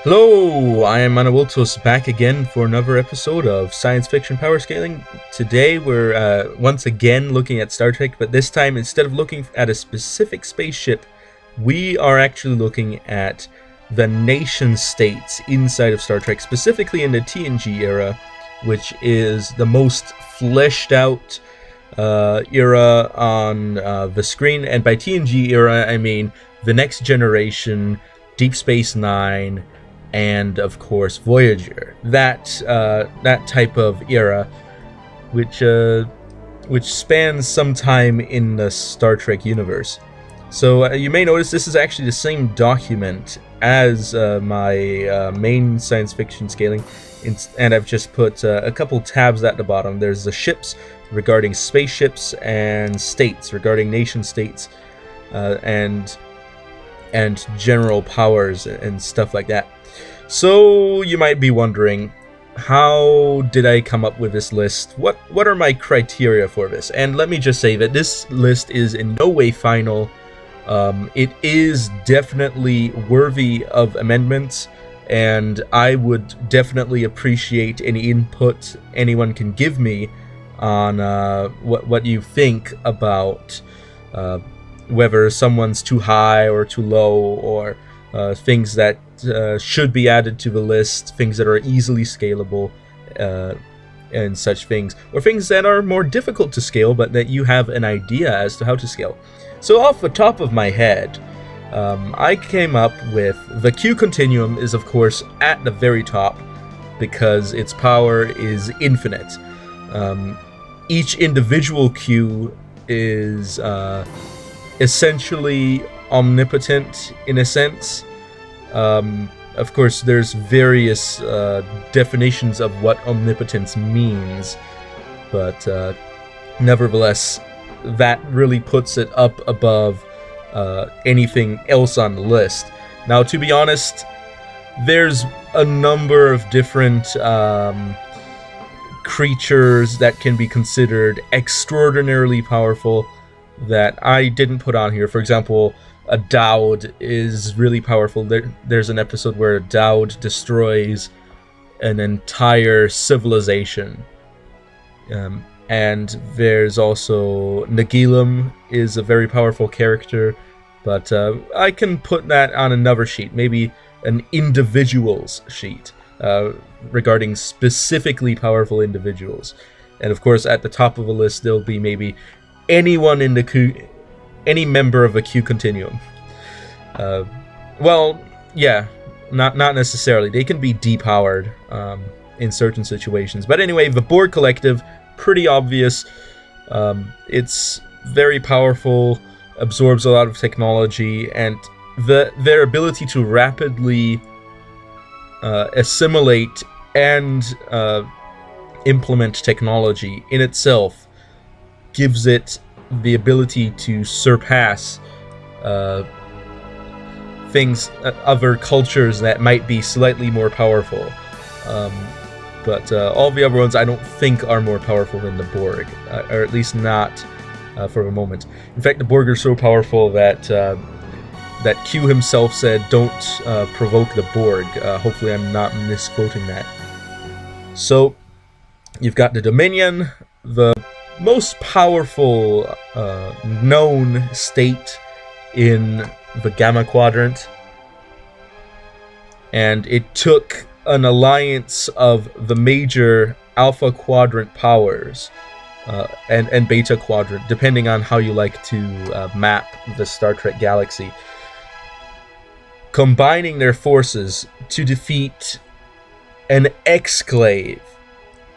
Hello, I am Manawiltos back again for another episode of Science Fiction Power Scaling. Today we're once again looking at Star Trek, but this time instead of looking at a specific spaceship, we are actually looking at the nation states inside of Star Trek, specifically in the TNG era, which is the most fleshed out era on the screen. And by TNG era, I mean the Next Generation, Deep Space Nine, and of course Voyager. That type of era, which spans some time in the Star Trek universe. So you may notice this is actually the same document as my main science fiction scaling, and I've just put a couple tabs at the bottom. There's the ships regarding spaceships and states regarding nation states, and general powers and stuff like that. So you might be wondering, how did I come up with this list? What are my criteria for this? And let me just say that this list is in no way final. It is definitely worthy of amendments, and I would definitely appreciate any input anyone can give me on what you think about whether someone's too high or too low, or things that should be added to the list, things that are easily scalable, and such things, or things that are more difficult to scale but that you have an idea as to how to scale. So off the top of my head, I came up with the Q continuum is of course at the very top because its power is infinite. Each individual Q is essentially omnipotent in a sense. Of course, there's various definitions of what omnipotence means, but nevertheless, that really puts it up above anything else on the list. Now, to be honest, there's a number of different creatures that can be considered extraordinarily powerful that I didn't put on here. For example, a Dowd is really powerful. There's an episode where a Dowd destroys an entire civilization. And there's also Nagilum is a very powerful character, but I can put that on another sheet, maybe an individuals sheet, regarding specifically powerful individuals. And of course, at the top of the list, there'll be maybe anyone in the Q, any member of a Q continuum. Well, yeah, not necessarily. They can be depowered in certain situations. But anyway, the Borg Collective, pretty obvious. It's very powerful, absorbs a lot of technology, and their ability to rapidly assimilate and implement technology in itself gives it the ability to surpass things, other cultures that might be slightly more powerful. But all the other ones I don't think are more powerful than the Borg, or at least not for the moment. In fact, the Borg are so powerful that that Q himself said, "Don't provoke the Borg." Hopefully I'm not misquoting that. So you've got the Dominion, the most powerful known state in the Gamma Quadrant, and it took an alliance of the major Alpha Quadrant powers and Beta Quadrant, depending on how you like to map the Star Trek galaxy, combining their forces to defeat an exclave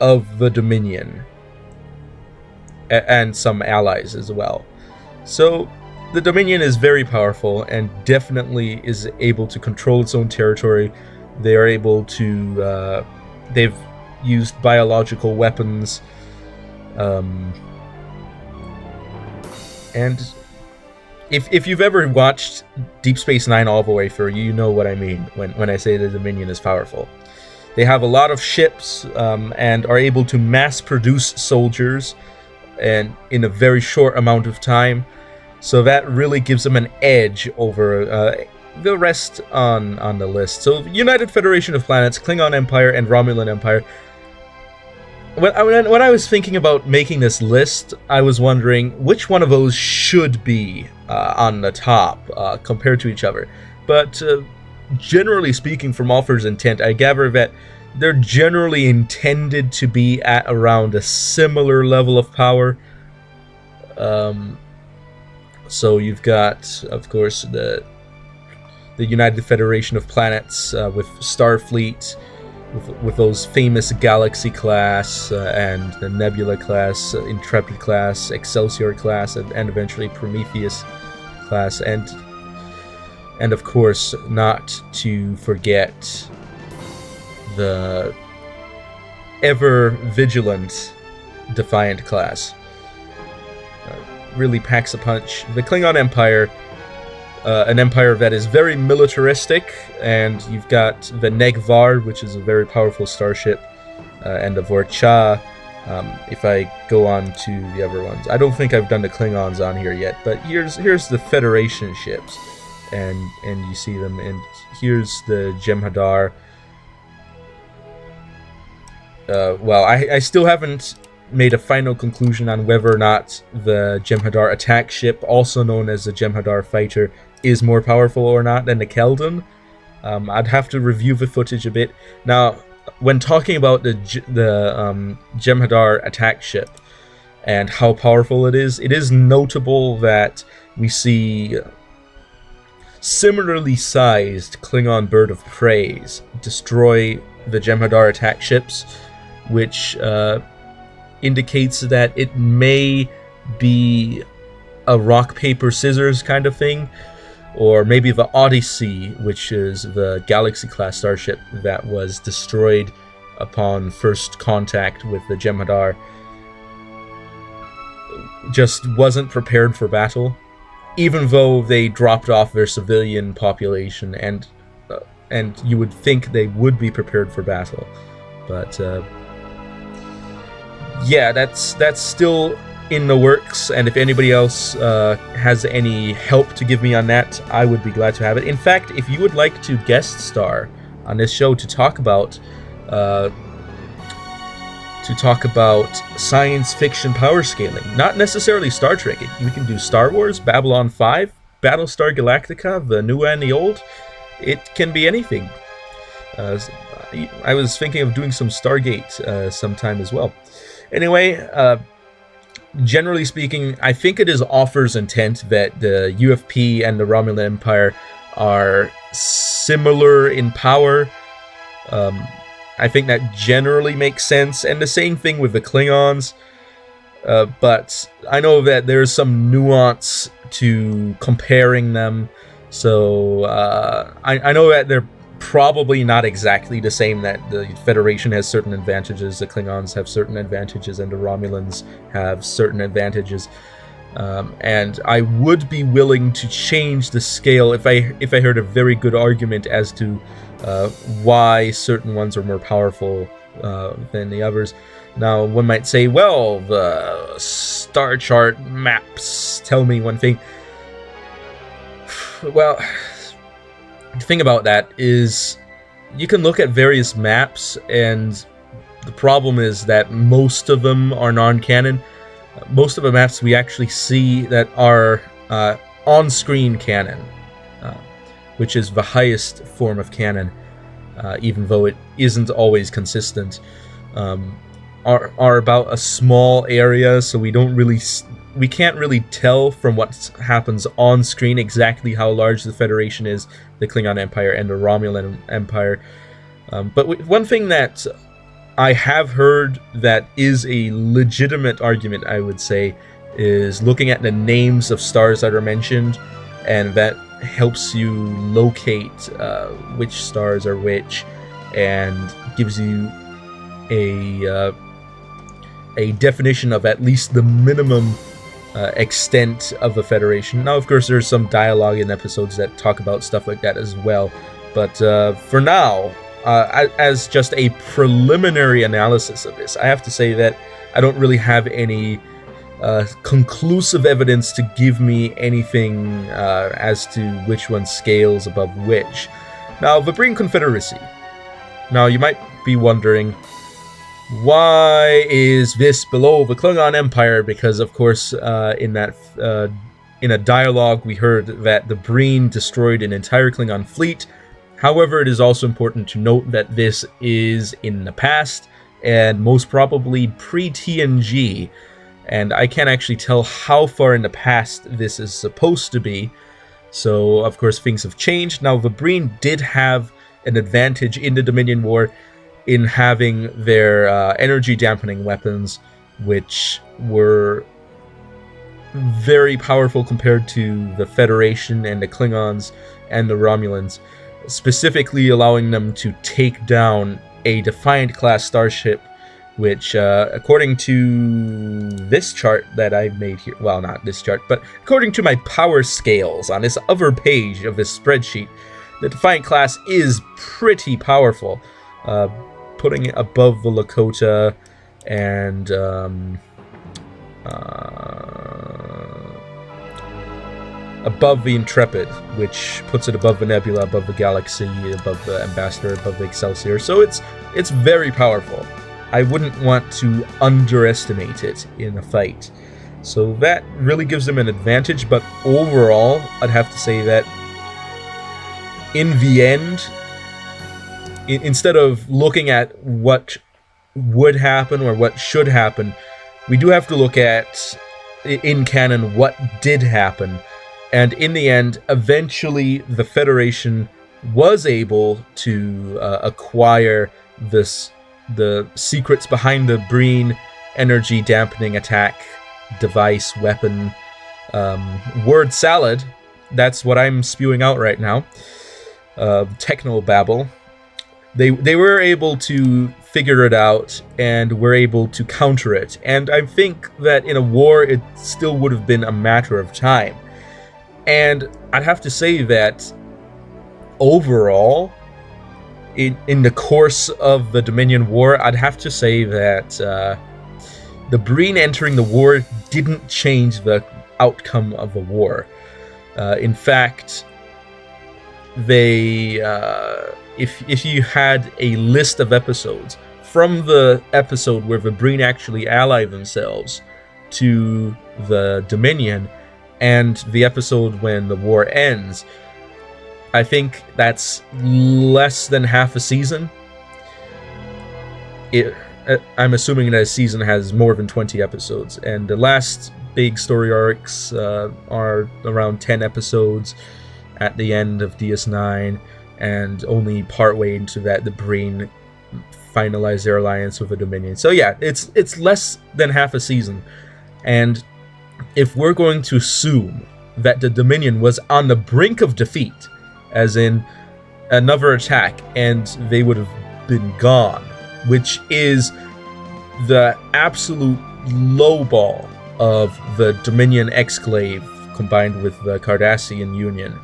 of the Dominion and some allies as well. So the Dominion is very powerful and definitely is able to control its own territory. They are able to they've used biological weapons, and if you've ever watched Deep Space Nine all the way through, you know what I mean when I say the Dominion is powerful. They have a lot of ships and are able to mass produce soldiers and in a very short amount of time. So that really gives them an edge over the rest on the list. So United Federation of Planets, Klingon Empire, and Romulan Empire. When I was thinking about making this list, I was wondering which one of those should be on the top compared to each other. But generally speaking, from Author's intent, I gather that they're generally intended to be at around a similar level of power. So you've got, of course, the United Federation of Planets with Starfleet, with those famous Galaxy class and the Nebula class, Intrepid class, Excelsior class, and eventually Prometheus class, and of course, not to forget the ever vigilant Defiant class. Really packs a punch. The Klingon Empire, an empire that is very militaristic, and you've got the Negvar, which is a very powerful starship, and the Vorcha. If I go on to the other ones, I don't think I've done the Klingons on here yet, but here's the Federation ships, and you see them, and here's the Jem'Hadar. Well, I still haven't made a final conclusion on whether or not the Jem'Hadar attack ship, also known as the Jem'Hadar fighter, is more powerful or not than the Keldon. I'd have to review the footage a bit. Now, when talking about the Jem'Hadar attack ship and how powerful it is notable that we see similarly sized Klingon bird of prey destroy the Jem'Hadar attack ships, which indicates that it may be a rock, paper, scissors kind of thing, or maybe the Odyssey, which is the Galaxy-class starship that was destroyed upon first contact with the Jem'Hadar, just wasn't prepared for battle, even though they dropped off their civilian population, and you would think they would be prepared for battle, but yeah, that's still in the works, and if anybody else has any help to give me on that, I would be glad to have it. In fact, if you would like to guest star on this show to talk about science fiction power scaling, not necessarily Star Trek, we can do Star Wars, Babylon 5, Battlestar Galactica, the new and the old. It can be anything. I was thinking of doing some Stargate sometime as well. Anyway, generally speaking, I think it is Author's intent that the UFP and the Romulan Empire are similar in power. I think that generally makes sense, and the same thing with the Klingons. But I know that there's some nuance to comparing them, so I know that they're probably not exactly the same, that the Federation has certain advantages, the Klingons have certain advantages, and the Romulans have certain advantages. And I would be willing to change the scale if I heard a very good argument as to why certain ones are more powerful than the others. Now, one might say, well, the star chart maps tell me one thing. Well, the thing about that is you can look at various maps, and the problem is that most of them are non-canon. Most of the maps we actually see that are on-screen canon, which is the highest form of canon, even though it isn't always consistent, are about a small area, so we can't really tell from what happens on screen exactly how large the Federation is, the Klingon Empire and the Romulan Empire. But one thing that I have heard that is a legitimate argument, I would say, is looking at the names of stars that are mentioned, and that helps you locate which stars are which, and gives you a definition of at least the minimum extent of the Federation. Now, of course, there's some dialogue in episodes that talk about stuff like that as well, but for now, as just a preliminary analysis of this, I have to say that I don't really have any conclusive evidence to give me anything as to which one scales above which. Now, Vibrine Confederacy. Now, you might be wondering, why is this below the Klingon Empire? Because, of course, in a dialogue, we heard that the Breen destroyed an entire Klingon fleet. However, it is also important to note that this is in the past, and most probably pre-TNG, and I can't actually tell how far in the past this is supposed to be. So, of course, things have changed. Now, the Breen did have an advantage in the Dominion War in having their energy dampening weapons, which were very powerful compared to the Federation and the Klingons and the Romulans, specifically allowing them to take down a Defiant-class starship, which, according to this chart that I made here, well, not this chart, but according to my power scales on this other page of this spreadsheet, the Defiant class is pretty powerful, putting it above the Lakota and above the Intrepid, which puts it above the Nebula, above the Galaxy, above the Ambassador, above the Excelsior. So it's very powerful. I wouldn't want to underestimate it in a fight. So that really gives them an advantage, but overall, I'd have to say that in the end, instead of looking at what would happen or what should happen, we do have to look at, in canon, what did happen. And in the end, eventually, the Federation was able to acquire the secrets behind the Breen energy dampening attack device, weapon, word salad. That's what I'm spewing out right now. Technobabble. They were able to figure it out and were able to counter it. And I think that in a war, it still would have been a matter of time. And I'd have to say that overall, in the course of the Dominion War, I'd have to say that the Breen entering the war didn't change the outcome of the war. In fact, they, if you had a list of episodes from the episode where the Breen actually ally themselves to the Dominion and the episode when the war ends, I think that's less than half a season. I'm assuming that a season has more than 20 episodes, and the last big story arcs are around 10 episodes at the end of DS9, and only partway into that the Breen finalize their alliance with the Dominion. So yeah, it's less than half a season, and if we're going to assume that the Dominion was on the brink of defeat, as in another attack and they would have been gone, which is the absolute lowball of the Dominion exclave combined with the Cardassian Union,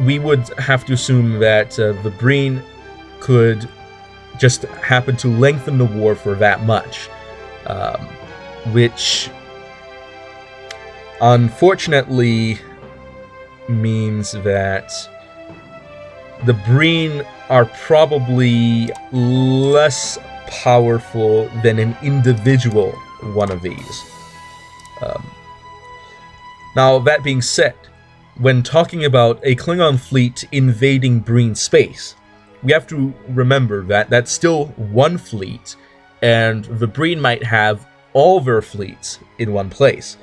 we would have to assume that the Breen could just happen to lengthen the war for that much, which unfortunately means that the Breen are probably less powerful than an individual one of these. Now, that being said, when talking about a Klingon fleet invading Breen space, we have to remember that that's still one fleet, and the Breen might have all their fleets in one place,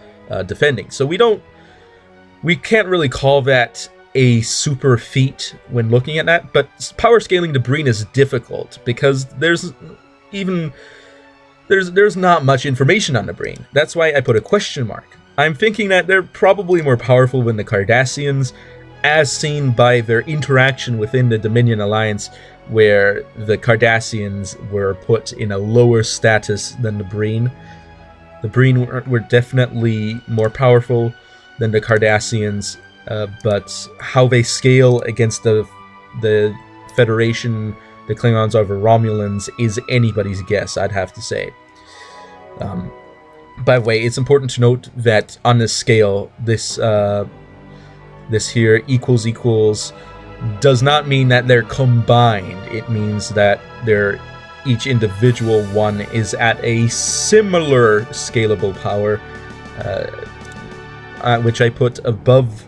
defending. So we can't really call that a super feat when looking at that, but power scaling the Breen is difficult because there's not much information on the Breen. That's why I put a question mark. I'm thinking that they're probably more powerful than the Cardassians, as seen by their interaction within the Dominion Alliance, where the Cardassians were put in a lower status than the Breen. The Breen were definitely more powerful than the Cardassians, but how they scale against the Federation, the Klingons over Romulans, is anybody's guess, I'd have to say. By the way, it's important to note that on this scale, this here equals does not mean that they're combined. It means that each individual one is at a similar scalable power, which I put above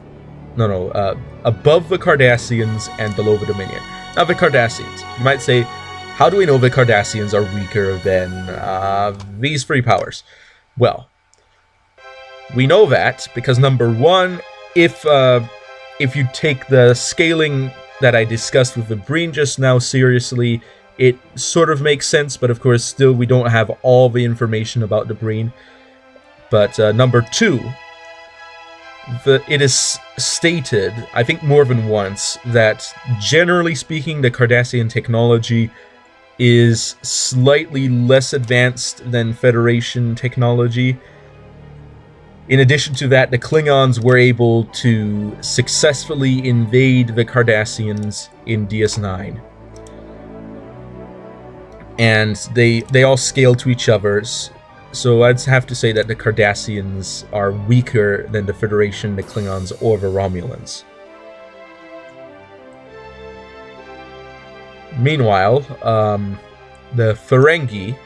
the Cardassians and below the Dominion. Now, the Cardassians, you might say, how do we know the Cardassians are weaker than these three powers? Well, we know that because number one, if you take the scaling that I discussed with the Breen just now seriously, it sort of makes sense, but of course still we don't have all the information about the Breen. But number two, it is stated, I think more than once, that generally speaking the Cardassian technology is slightly less advanced than Federation technology. In addition to that, the Klingons were able to successfully invade the Cardassians in DS9. And they all scale to each other's. So I'd have to say that the Cardassians are weaker than the Federation, the Klingons, or the Romulans. Meanwhile, the Ferengi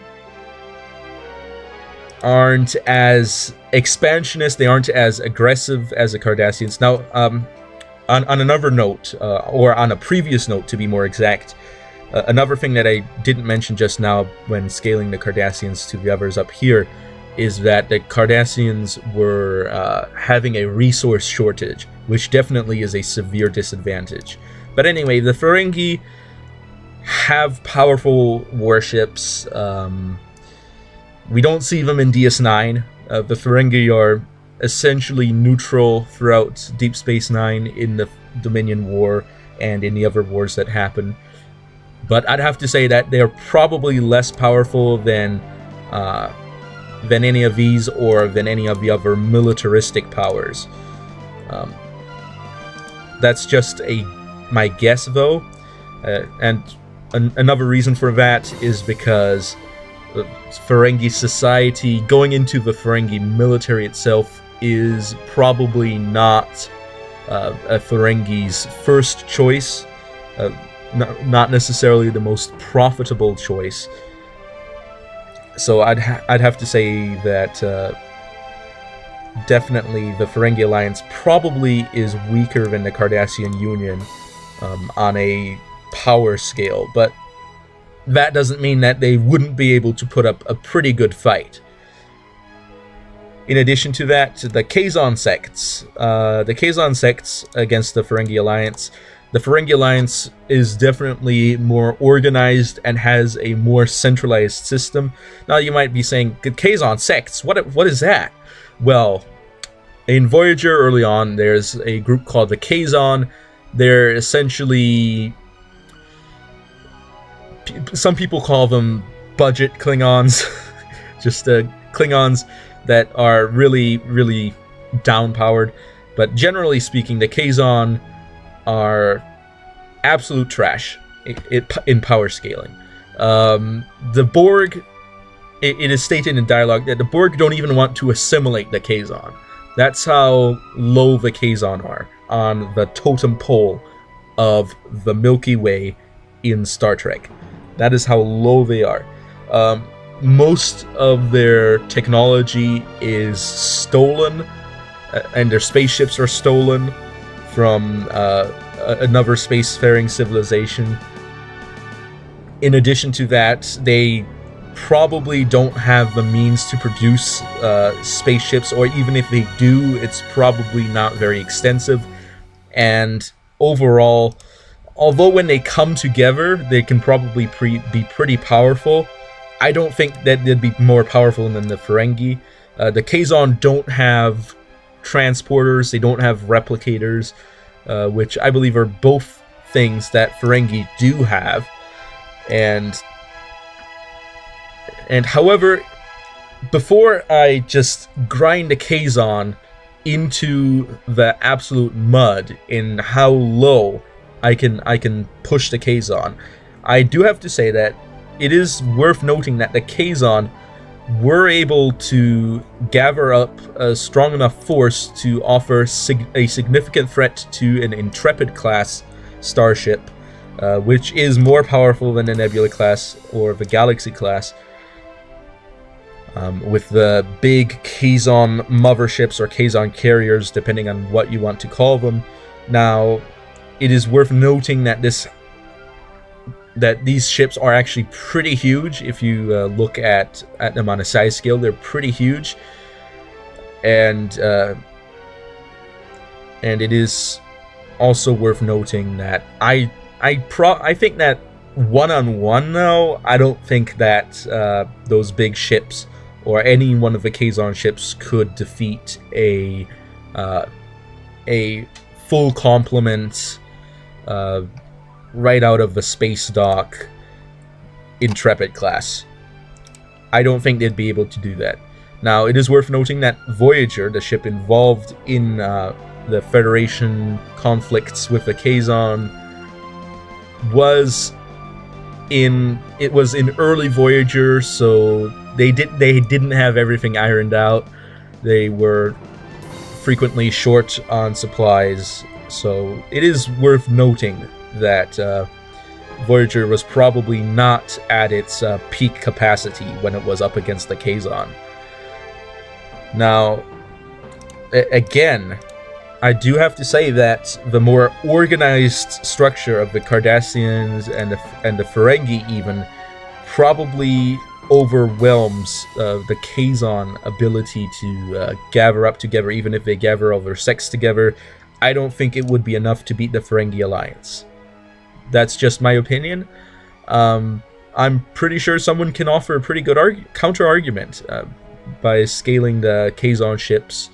aren't as expansionist, they aren't as aggressive as the Cardassians. Now, on another note, or on a previous note to be more exact, another thing that I didn't mention just now when scaling the Cardassians to the others up here is that the Cardassians were having a resource shortage, which definitely is a severe disadvantage. But anyway, the Ferengi have powerful warships. We don't see them in DS9. The Ferengi are essentially neutral throughout Deep Space Nine in the Dominion War and in the other wars that happen. But I'd have to say that they're probably less powerful than any of these or than any of the other militaristic powers. That's just my guess, though. And another reason for that is because the Ferengi society, going into the Ferengi military itself, is probably not a Ferengi's first choice. Not necessarily the most profitable choice. So I'd have to say that definitely the Ferengi Alliance probably is weaker than the Cardassian Union on a power scale, but that doesn't mean that they wouldn't be able to put up a pretty good fight. In addition to that, the Kazon sects. The Kazon sects against the Ferengi Alliance. The Ferengi Alliance is definitely more organized and has a more centralized system. Now you might be saying, Kazon sects, what is that? Well, in Voyager early on, there's a group called the Kazon. They're essentially, some people call them budget Klingons, just Klingons that are really, really down-powered. But generally speaking, the Kazon are absolute trash in power scaling. The Borg, it is stated in dialogue that the Borg don't even want to assimilate the Kazon. That's how low the Kazon are on the totem pole of the Milky Way in Star Trek. That is how low they are. Most of their technology is stolen, and their spaceships are stolen from another spacefaring civilization. In addition to that, they probably don't have the means to produce spaceships, or even if they do, it's probably not very extensive. And overall, although when they come together, they can probably be pretty powerful, I don't think that they'd be more powerful than the Ferengi. The Kazon don't have transporters, they don't have replicators, which I believe are both things that Ferengi do have. And however, before I just grind the Kazon into the absolute mud in how low I can push the Kazon, I do have to say that it is worth noting that the Kazon were able to gather up a strong enough force to offer a significant threat to an Intrepid class starship, which is more powerful than the Nebula class or the Galaxy class, with the big Kazon motherships or Kazon carriers, depending on what you want to call them. Now, it is worth noting that these ships are actually pretty huge. If you look at them on a size scale, they're pretty huge, and it is also worth noting that I think that one-on-one, though, I don't think that those big ships or any one of the Kazon ships could defeat a full complement right out of the space dock Intrepid class. I don't think they'd be able to do that. Now, it is worth noting that Voyager, the ship involved in the Federation conflicts with the Kazon, was in early Voyager, so they didn't have everything ironed out. They were frequently short on supplies, so it is worth noting that Voyager was probably not at its peak capacity when it was up against the Kazon. Now, again, I do have to say that the more organized structure of the Cardassians and the Ferengi even probably overwhelms the Kazon ability to gather up together. Even if they gather all their sex together, I don't think it would be enough to beat the Ferengi Alliance. That's just my opinion. I'm pretty sure someone can offer a pretty good counter-argument. By scaling the Kazon ships,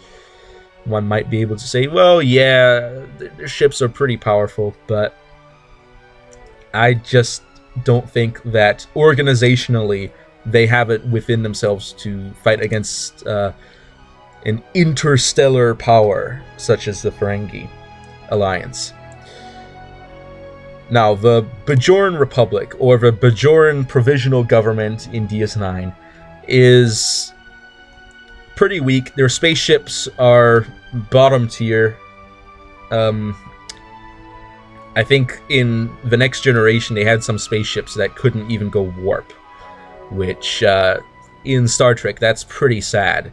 one might be able to say, well, yeah, their ships are pretty powerful, but I just don't think that organizationally they have it within themselves to fight against an interstellar power such as the Ferengi Alliance. Now, the Bajoran Republic, or the Bajoran Provisional Government in DS9, is pretty weak. Their spaceships are bottom tier. I think in the Next Generation they had some spaceships that couldn't even go warp, which in Star Trek, that's pretty sad.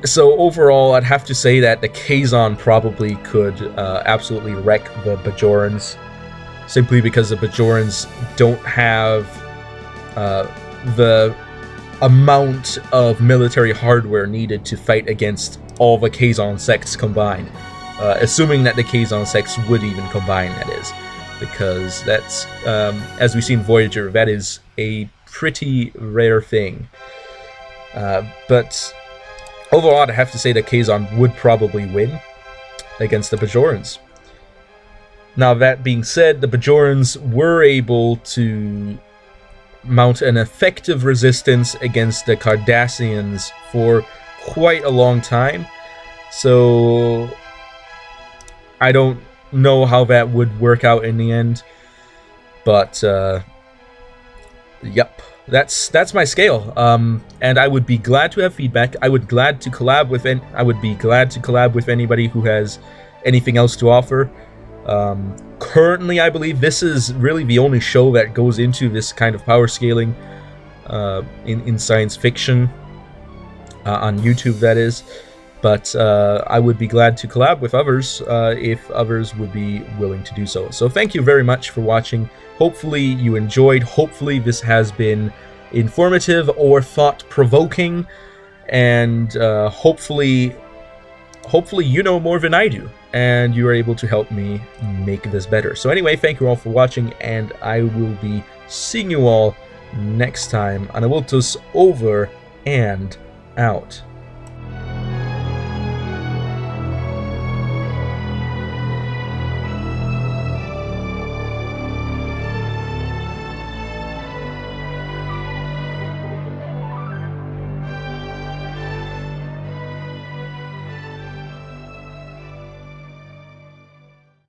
So overall, I'd have to say that the Kazon probably could absolutely wreck the Bajorans, simply because the Bajorans don't have the amount of military hardware needed to fight against all the Kazon sects combined. Assuming that the Kazon sects would even combine, that is. Because that's, as we see in Voyager, that is a pretty rare thing. But overall, I'd have to say that Kazon would probably win against the Bajorans. Now, that being said, the Bajorans were able to mount an effective resistance against the Cardassians for quite a long time. So I don't know how that would work out in the end. But yep, that's my scale. And I would be glad to have feedback. I would be glad to collab with anybody who has anything else to offer. Currently, I believe this is really the only show that goes into this kind of power scaling in science fiction, on YouTube, that is. But I would be glad to collab with others if others would be willing to do so. So thank you very much for watching. Hopefully you enjoyed. Hopefully this has been informative or thought-provoking. And hopefully you know more than I do, and you are able to help me make this better. So anyway, thank you all for watching, and I will be seeing you all next time on Awiltus over and out.